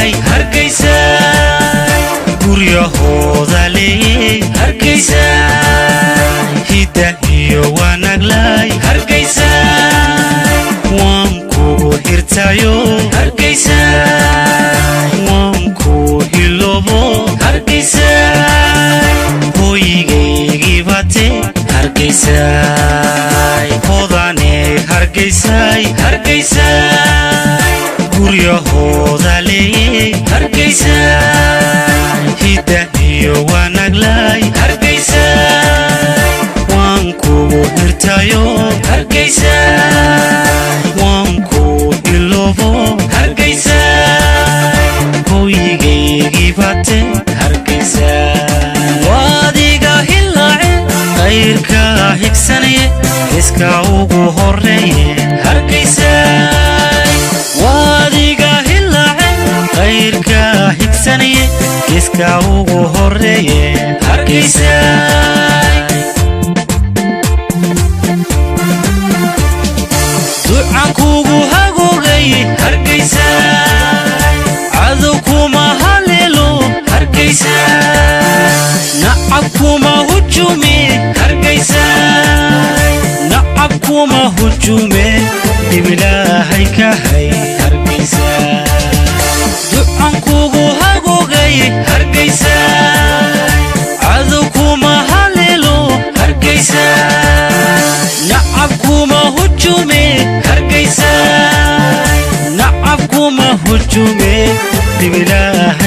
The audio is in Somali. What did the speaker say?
hargeysa guryahooda leeyay hargeysa hidda iyo wanaglay hargeysa waan kugu hirtayo hargeysa waan ku hilobo hargeysa hoyigaygi bate hargeysa hodane hargeysa hargeysa guryahooda leeyay hargeysa hidda iyo wanaglay hargeysa waan kugu hirtayo hargeysa waan ku ilobo hargeysa hoyigaygi bate hargeysa waadiga hilaace khayrka higsanaye iska ugu horeeye hargeysa khayrka higsanaye iska ugu horeeye hargeysa ducaan kugu hagoogay hargeysa cadow kuma haleelo hargeysa nacab kuma hujume hargeysa nacab kuma hujume ibilaahay ka hay hargeysa kugu hagoogay hargeysa cadow kuma haleelo hargeysa nacab kuma hujume hargeysa nacab kuma hujume dibilaahay